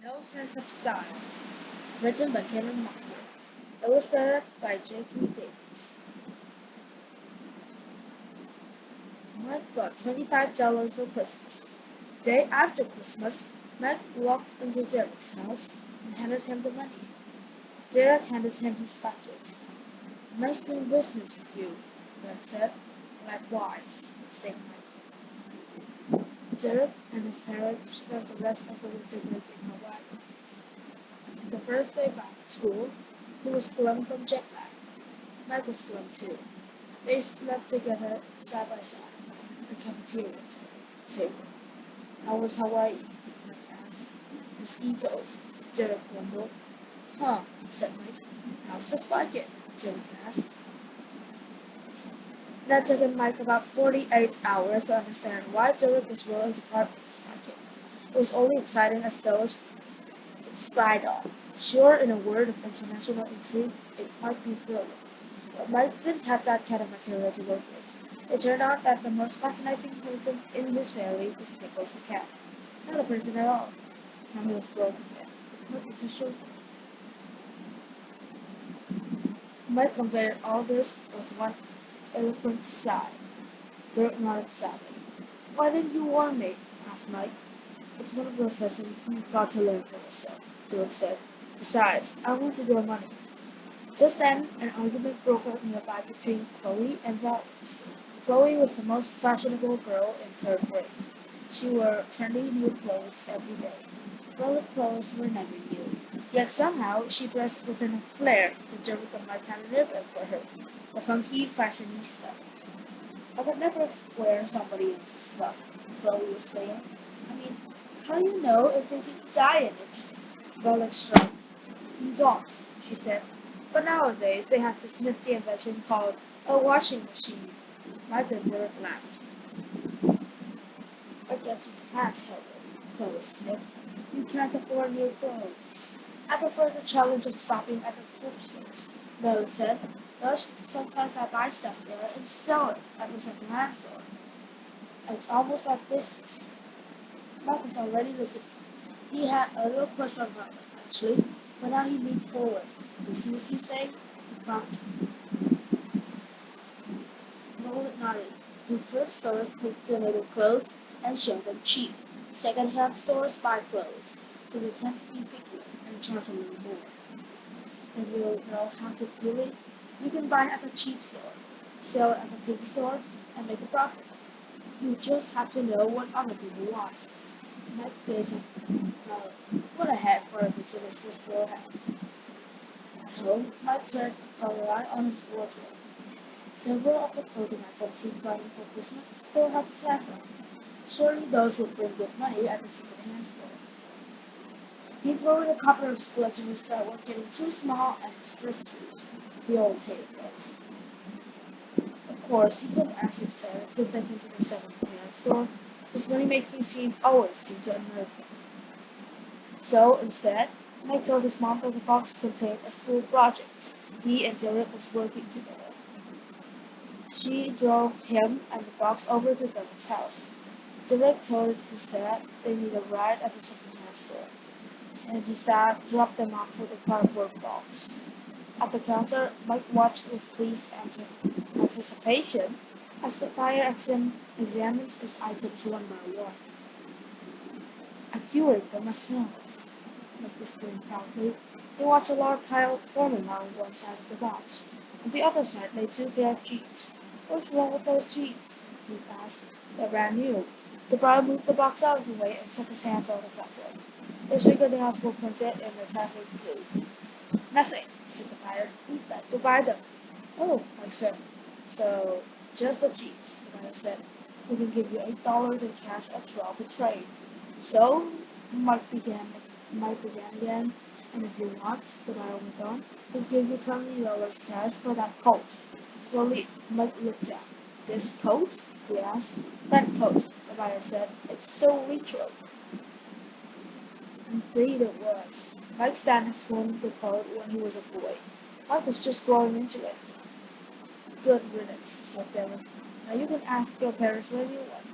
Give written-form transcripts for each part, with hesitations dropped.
No Sense of Style, written by Kevin Mocker, illustrated by J.K. Davis. Mike got $25 for Christmas. The day after Christmas, Mike walked into Derek's house and handed him the money. Derek handed him his package. "Nice doing business with you," Mike said. "Likewise," said Mike. Derek and his parents spent the rest of the winter break in Hawaii. The first day back at school, he was glum from jet lag. Mike was glum too. They slept together side by side at the cafeteria table. "How was Hawaii?" Mike asked. "Mosquitoes," Derek grumbled. "Huh," said Mike. "How's the it?" Derek asked. That took Mike about 48 hours to understand why Derek was willing to part with his market. It was only exciting as those it spied on. Sure, in a world of international intrigue, it might be thrilling. But Mike didn't have that kind of material to work with. It turned out that the most fascinating person in his family was Pickles the cat. Not a person at all. Now he was broke again. What was the show? Mike conveyed all this with one eloquent sigh. Dirk nodded sadly. "Why didn't you warn me?" asked Mike. "It's one of those lessons you've got to learn for yourself," Dirk said. "Besides, I wanted your money." Just then, an argument broke out nearby between Chloe and Violet. Chloe was the most fashionable girl in third grade. She wore trendy new clothes every day. Violet's clothes were never new. Yet somehow she dressed with a flair that Derek and Mike had lived for her. The funky fashionista. "I would never wear somebody else's stuff," Chloe was saying. "I mean, how do you know if they didn't die in it?" Violet shrugged. "You don't," she said. "But nowadays they have this nifty invention called a washing machine." Mike and Derek laughed. "I guess you can't help it," Chloe sniffed. "You can't afford new clothes." "I prefer the challenge of shopping at the thrift stores," Violet said. "Plus, sometimes I buy stuff there and sell it at the second-hand store. It's almost like business." Mark was already listening. He had a little crush on Violet, actually, but now he leaned forward. "Business, you say?" he prompted. Violet nodded. "Do thrift stores take donated clothes and show them cheap? Second-hand stores buy clothes, so they tend to be picky and charge a little more. And you know how to do it? You can buy at a cheap store, sell it at a big store, and make a profit. You just have to know what other people want." Mike gazed at Violet. What a head for a business this girl had. At home, Mike turned the light on his wardrobe. Several of the clothing items he'd gotten for Christmas still had the tags on. Surely those would bring good money at the second-hand store. He threw in a couple of splinters that were getting too small and stressed the old hated those. Of course, he couldn't ask his parents to take him to the second-hand store. His money-making schemes always seemed to unnerve him. So, instead, Mike told his mom that the box contained a school project he and Derek was working together. She drove him and the box over to Derek's house. Derek told his dad they need a ride at the second-hand store, and his dad dropped them off with a cardboard box. At the counter, Mike watched with pleased anticipation as the buyer examined his items one by one. "I cured them myself," Mike whispered proudly. They watched a large pile forming on one side of the box. On the other side lay two pair of jeans. "What's wrong with those jeans?" he asked. "They're brand new." The buyer moved the box out of the way and shook his hands on the counter. His fingernails were printed in metallic blue. "Nothing," said the buyer. "We'd like to buy them." "Oh," Mike said. "So, just the jeans," the buyer said. "We can give you $8 in cash extra for trade." "So," Mike began again. "And if you want," the buyer went on, "we'll give you $20 cash for that coat." Slowly, Mike looked down. "This coat?" he asked. "That coat," the buyer said. "It's so retro." Indeed it was. Mike's dad had worn the coat when he was a boy. Mike was just growing into it. "Good riddance," said Derek. "Now you can ask your parents where you want."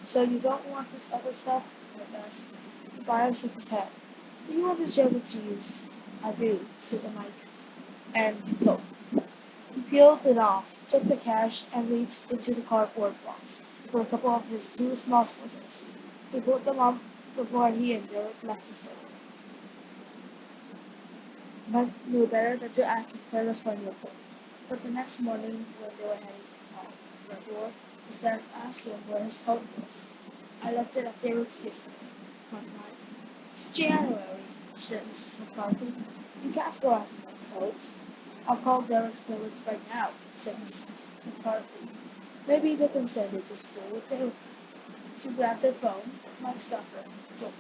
So you don't want this other stuff? I asked. The buyer shook his head. Do you want to share the cheese? I do, said the Mike. And Coke. He peeled it off, took the cash, and reached into the cardboard box for a couple of his two small soldiers. He put them up before he and Derek left the store. Mike knew better than to ask his parents for a new coat. But the next morning, when they were heading out the front door, his dad asked him where his coat was. I left it at Derek's yesterday, Mike replied. It's January, said Mrs. McCarthy. You can't go out in that coat. I'll call Derek's parents right now, said Mrs. McCarthy. Maybe they can send it to school with Derek. She grabbed her phone. Mike stopped her. Don't,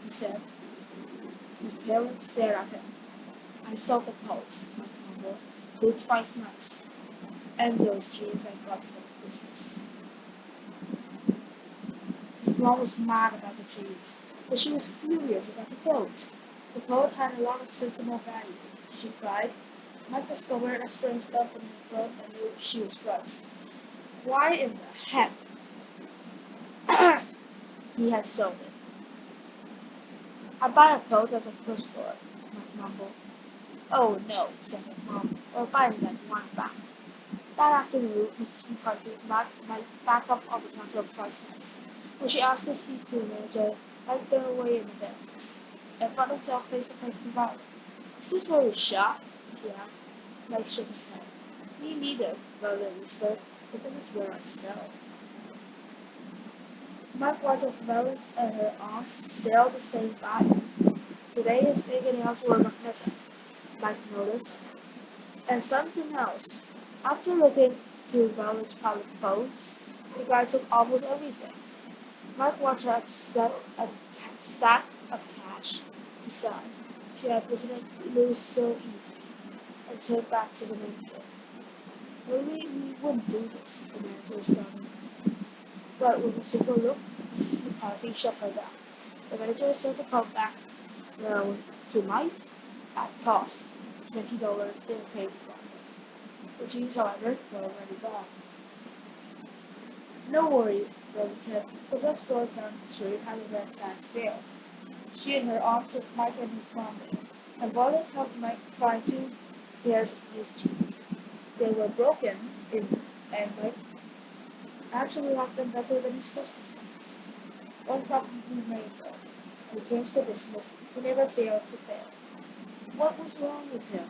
he said. His parents stared at him. I saw the coat, Mike mumbled. They're twice nice. And those jeans I got for Christmas. His mom was mad about the jeans, but she was furious about the coat. The coat had a lot of sentimental value, she cried. Mike discovered a strange lump in her throat and knew she was right. Why in the heck he had sold it? I buy a coat at the thrift store, Mike mumbled. Oh no, said his mom. We're buying that one back. That afternoon, Mrs. McCarthy knocked Mike back up on the counter of price list. When she asked to speak to the manager, Mike turned away in embarrassment and found himself face to face with Violet. Is this where we shop? She asked. Mike shook his head. Me neither, Violet whispered, but this is where I sell. Mike watched as Violet and her aunt sailed the same buyer. Today his fingernails were magnetic, Mike noticed. And something else. After looking through Violet's pile of clothes, the guy took almost everything. Mike watched her stack of cash. He sighed. She had letting it lose so easy, and turned back to the manager. Maybe we wouldn't do this, the manager started. But with a single look, Mrs. McCarthy shut her down. The manager sent the call back to Mike at cost, $20 in paid for. The jeans, however, were already gone. No worries, Rowan said. The drugstore down the street had a red tag sale. She and her aunt took Mike and his mom there, and Violet helped Mike find two pairs of used jeans. They were broken, and Mike actually liked them better than his Christmas ones. One problem remained though. When it came to business, he never failed to fail. What was wrong with him?